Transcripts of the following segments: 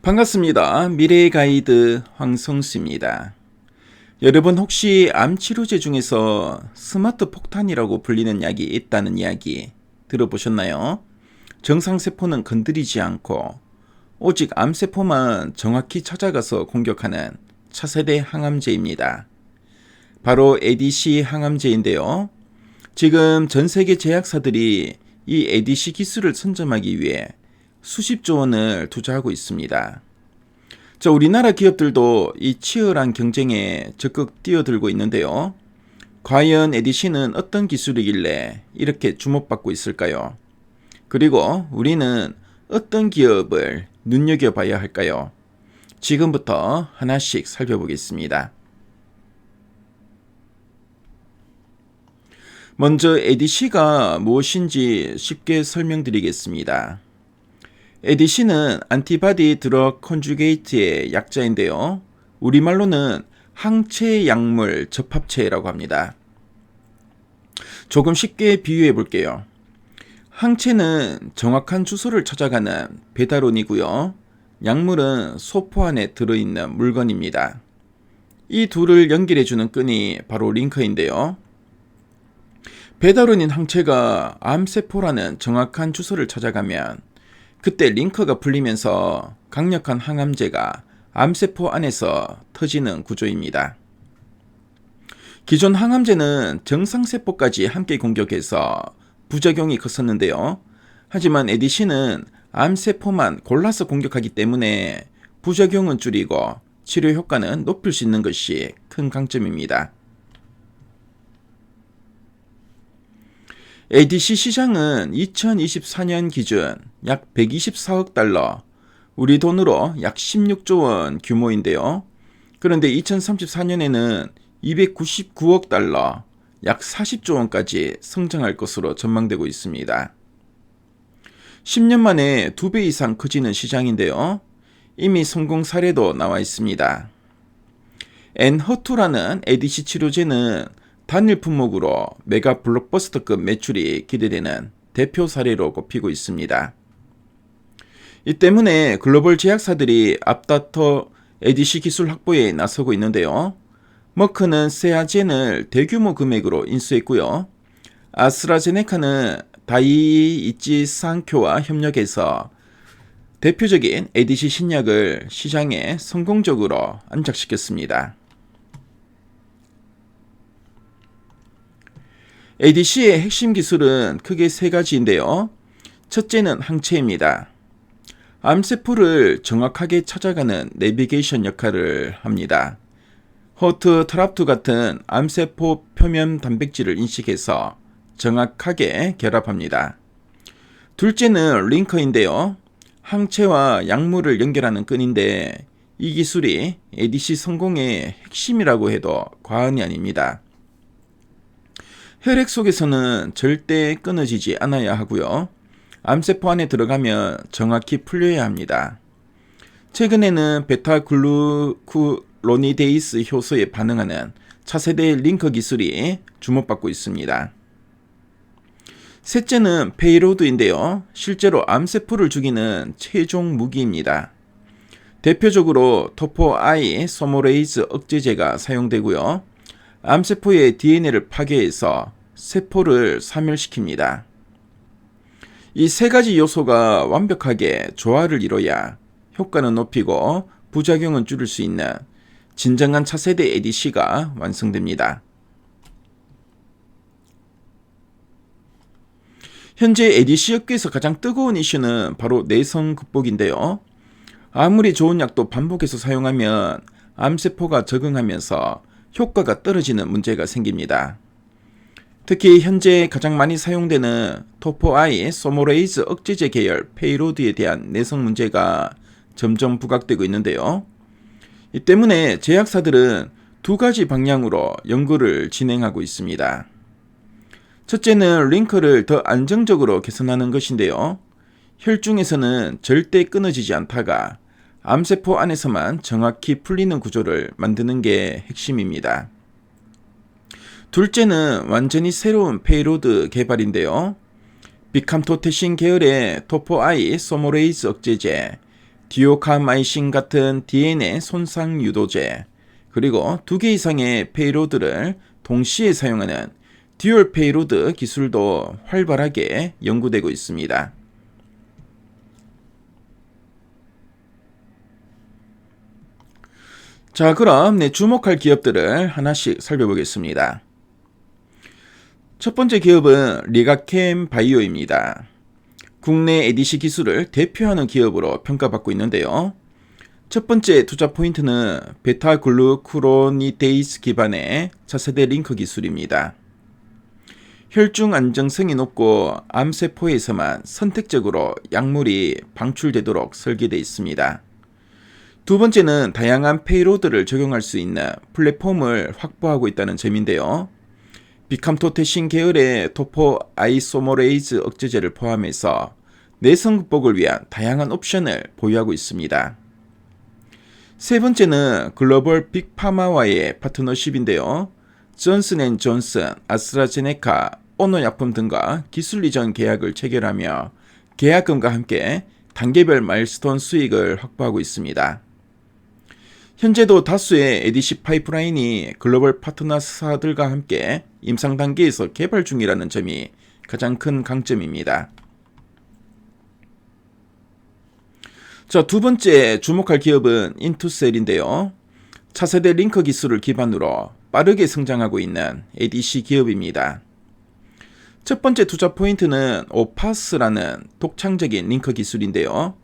반갑습니다. 미래의 가이드 황성수입니다. 여러분 혹시 암 치료제 중에서 스마트 폭탄이라고 불리는 약이 있다는 이야기 들어보셨나요? 정상세포는 건드리지 않고 오직 암세포만 정확히 찾아가서 공격하는 차세대 항암제입니다. 바로 ADC 항암제인데요. 지금 전 세계 제약사들이 이 ADC 기술을 선점하기 위해 수십조 원을 투자하고 있습니다. 우리나라 기업들도 이 치열한 경쟁에 적극 뛰어들고 있는데요. 과연 ADC는 어떤 기술이길래 이렇게 주목받고 있을까요? 그리고 우리는 어떤 기업을 눈여겨봐야 할까요? 지금부터 하나씩 살펴보겠습니다. 먼저 ADC가 무엇인지 쉽게 설명드리겠습니다. ADC는 안티바디 드러그 컨주게이트의 약자인데요. 우리말로는 항체 약물 접합체라고 합니다. 조금 쉽게 비유해 볼게요. 항체는 정확한 주소를 찾아가는 배달원이고요. 약물은 소포 안에 들어있는 물건입니다. 이 둘을 연결해주는 끈이 바로 링커인데요. 배달원인 항체가 암세포라는 정확한 주소를 찾아가면 그때 링커가 풀리면서 강력한 항암제가 암세포 안에서 터지는 구조입니다. 기존 항암제는 정상세포까지 함께 공격해서 부작용이 컸었는데요. 하지만 ADC는 암세포만 골라서 공격하기 때문에 부작용은 줄이고 치료 효과는 높일 수 있는 것이 큰 강점입니다. ADC 시장은 2024년 기준 약 124억 달러, 우리 돈으로 약 16조 원 규모인데요. 그런데 2034년에는 299억 달러, 약 40조 원까지 성장할 것으로 전망되고 있습니다. 10년 만에 2배 이상 커지는 시장인데요. 이미 성공 사례도 나와 있습니다. 엔허투라는 ADC 치료제는 단일 품목으로 메가 블록버스터급 매출이 기대되는 대표 사례로 꼽히고 있습니다. 이 때문에 글로벌 제약사들이 앞다퉈 ADC 기술 확보에 나서고 있는데요. 머크는 세아젠을 대규모 금액으로 인수했고요. 아스트라제네카는 다이이치 산쿄와 협력해서 대표적인 ADC 신약을 시장에 성공적으로 안착시켰습니다. ADC의 핵심 기술은 크게 세 가지인데요. 첫째는 항체입니다. 암세포를 정확하게 찾아가는 내비게이션 역할을 합니다. 호트 트랍2 같은 암세포 표면 단백질을 인식해서 정확하게 결합합니다. 둘째는 링커인데요. 항체와 약물을 연결하는 끈인데 이 기술이 ADC 성공의 핵심이라고 해도 과언이 아닙니다. 혈액 속에서는 절대 끊어지지 않아야 하고요. 암세포 안에 들어가면 정확히 풀려야 합니다. 최근에는 베타글루쿠로니데이스 효소에 반응하는 차세대 링커 기술이 주목받고 있습니다. 셋째는 페이로드인데요. 실제로 암세포를 죽이는 최종 무기입니다. 대표적으로 토포아이 소모레이즈 억제제가 사용되고요. 암세포의 DNA를 파괴해서 세포를 사멸시킵니다. 이 세 가지 요소가 완벽하게 조화를 이뤄야 효과는 높이고 부작용은 줄일 수 있는 진정한 차세대 ADC가 완성됩니다. 현재 ADC 업계에서 가장 뜨거운 이슈는 바로 내성 극복인데요. 아무리 좋은 약도 반복해서 사용하면 암세포가 적응하면서 효과가 떨어지는 문제가 생깁니다. 특히 현재 가장 많이 사용되는 토포아이 소모레이즈 억제제 계열 페이로드에 대한 내성 문제가 점점 부각되고 있는데요. 이 때문에 제약사들은 두 가지 방향으로 연구를 진행하고 있습니다. 첫째는 링커를 더 안정적으로 개선하는 것인데요. 혈중에서는 절대 끊어지지 않다가 암세포 안에서만 정확히 풀리는 구조를 만드는 게 핵심입니다. 둘째는 완전히 새로운 페이로드 개발인데요. 비캄토테신 계열의 토포아이 소모레이즈 억제제 디오카마이신 같은 DNA 손상 유도제, 그리고 2개 이상의 페이로드를 동시에 사용하는 듀얼 페이로드 기술도 활발하게 연구되고 있습니다. 자, 그럼 주목할 기업들을 하나씩 살펴보겠습니다. 첫 번째 기업은 리가캠 바이오입니다. 국내 ADC 기술을 대표하는 기업으로 평가받고 있는데요. 첫 번째 투자 포인트는 베타글루쿠로니데이스 기반의 차세대 링커 기술입니다. 혈중 안정성이 높고 암세포에서만 선택적으로 약물이 방출되도록 설계되어 있습니다. 두 번째는 다양한 페이로드를 적용할 수 있는 플랫폼을 확보하고 있다는 점인데요. 비캄토테신 계열의 토포 아이소모레이즈 억제제를 포함해서 내성 극복을 위한 다양한 옵션을 보유하고 있습니다. 세 번째는 글로벌 빅파마와의 파트너십인데요. 존슨앤존슨, 아스트라제네카, 오노약품 등과 기술 이전 계약을 체결하며 계약금과 함께 단계별 마일스톤 수익을 확보하고 있습니다. 현재도 다수의 ADC 파이프라인이 글로벌 파트너사들과 함께 임상 단계에서 개발 중이라는 점이 가장 큰 강점입니다. 자, 두 번째 주목할 기업은 인투셀인데요. 차세대 링커 기술을 기반으로 빠르게 성장하고 있는 ADC 기업입니다. 첫 번째 투자 포인트는 오파스라는 독창적인 링커 기술인데요.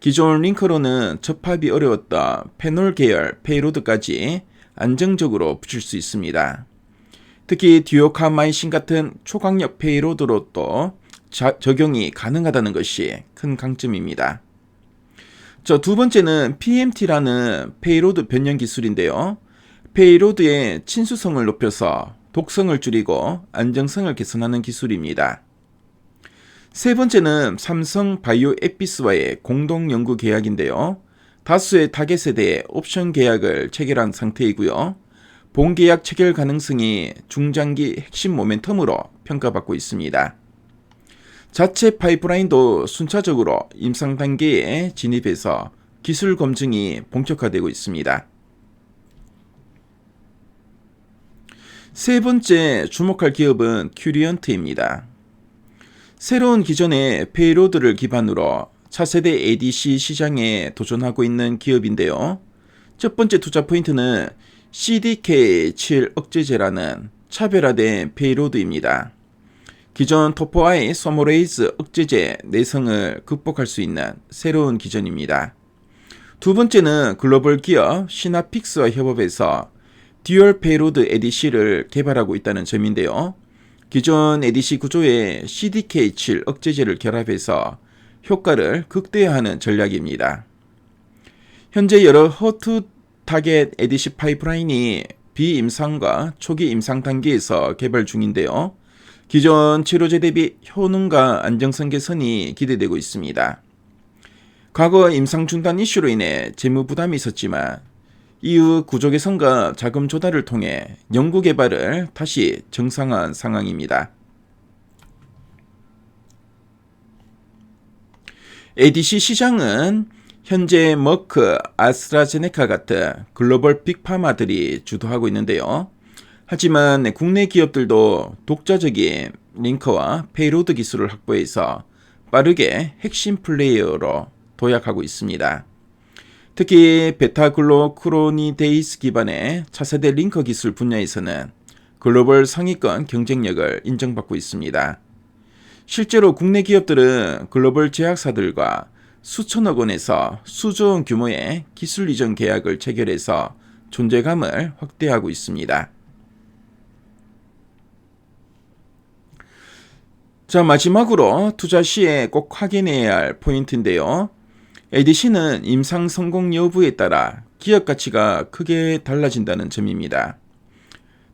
기존 링커로는 접합이 어려웠던 페놀 계열 페이로드까지 안정적으로 붙일 수 있습니다. 특히 디오카마이신 같은 초강력 페이로드로 적용이 가능하다는 것이 큰 강점입니다. 두 번째는 PMT라는 페이로드 변형 기술인데요. 페이로드의 친수성을 높여서 독성을 줄이고 안정성을 개선하는 기술입니다. 세 번째는 삼성 바이오 에피스와의 공동 연구 계약인데요. 다수의 타겟에 대해 옵션 계약을 체결한 상태이고요. 본 계약 체결 가능성이 중장기 핵심 모멘텀으로 평가받고 있습니다. 자체 파이프라인도 순차적으로 임상 단계에 진입해서 기술 검증이 본격화되고 있습니다. 세 번째 주목할 기업은 큐리언트입니다. 새로운 기존의 페이로드를 기반으로 차세대 ADC 시장에 도전하고 있는 기업인데요. 첫 번째 투자 포인트는 CDK7 억제제라는 차별화된 페이로드입니다. 기존 토포아이 소모레이즈 억제제 내성을 극복할 수 있는 새로운 기전입니다. 두 번째는 글로벌 기업 시나픽스와 협업해서 듀얼 페이로드 ADC를 개발하고 있다는 점인데요. 기존 ADC 구조에 CDK7 억제제를 결합해서 효과를 극대화하는 전략입니다. 현재 여러 허투 타겟 ADC 파이프라인이 비임상과 초기 임상 단계에서 개발 중인데요. 기존 치료제 대비 효능과 안정성 개선이 기대되고 있습니다. 과거 임상 중단 이슈로 인해 재무 부담이 있었지만 이후 구조 개선과 자금 조달을 통해 연구 개발을 다시 정상화한 상황입니다. ADC 시장은 현재 머크, 아스트라제네카 같은 글로벌 빅파마들이 주도하고 있는데요. 하지만 국내 기업들도 독자적인 링커와 페이로드 기술을 확보해서 빠르게 핵심 플레이어로 도약하고 있습니다. 특히 베타글루쿠로니데이스 기반의 차세대 링커 기술 분야에서는 글로벌 상위권 경쟁력을 인정받고 있습니다. 실제로 국내 기업들은 글로벌 제약사들과 수천억 원에서 수조 원 규모의 기술 이전 계약을 체결해서 존재감을 확대하고 있습니다. 자, 마지막으로 투자 시에 꼭 확인해야 할 포인트인데요. ADC는 임상 성공 여부에 따라 기업 가치가 크게 달라진다는 점입니다.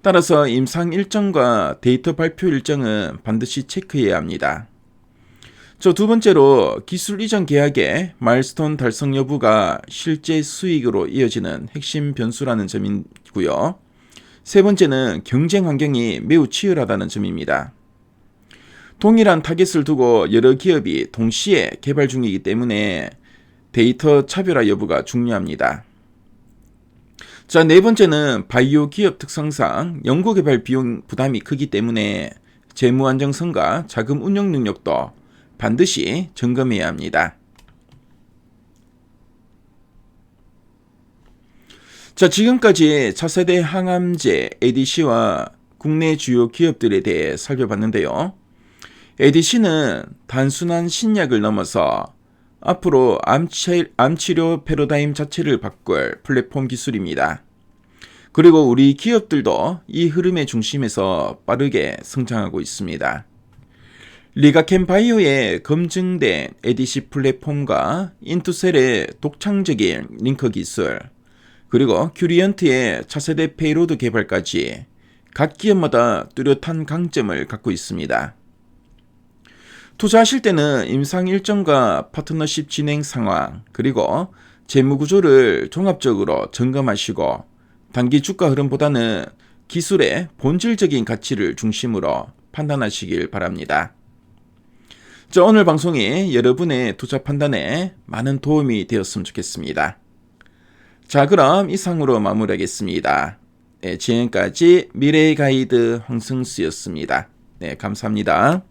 따라서 임상 일정과 데이터 발표 일정은 반드시 체크해야 합니다. 두 번째로 기술 이전 계약의 마일스톤 달성 여부가 실제 수익으로 이어지는 핵심 변수라는 점이고요. 세 번째는 경쟁 환경이 매우 치열하다는 점입니다. 동일한 타겟을 두고 여러 기업이 동시에 개발 중이기 때문에 데이터 차별화 여부가 중요합니다. 자, 네 번째는 바이오 기업 특성상 연구개발 비용 부담이 크기 때문에 재무 안정성과 자금 운영 능력도 반드시 점검해야 합니다. 자, 지금까지 차세대 항암제 ADC와 국내 주요 기업들에 대해 살펴봤는데요. ADC는 단순한 신약을 넘어서 앞으로 암치료 패러다임 자체를 바꿀 플랫폼 기술입니다. 그리고 우리 기업들도 이 흐름의 중심에서 빠르게 성장하고 있습니다. 리가켄 바이오의 검증된 ADC 플랫폼과 인투셀의 독창적인 링커 기술, 그리고 큐리언트의 차세대 페이로드 개발까지 각 기업마다 뚜렷한 강점을 갖고 있습니다. 투자하실 때는 임상 일정과 파트너십 진행 상황, 그리고 재무 구조를 종합적으로 점검하시고 단기 주가 흐름보다는 기술의 본질적인 가치를 중심으로 판단하시길 바랍니다. 자, 오늘 방송이 여러분의 투자 판단에 많은 도움이 되었으면 좋겠습니다. 자, 그럼 이상으로 마무리하겠습니다. 네, 지금까지 미래의 가이드 황승수였습니다. 네, 감사합니다.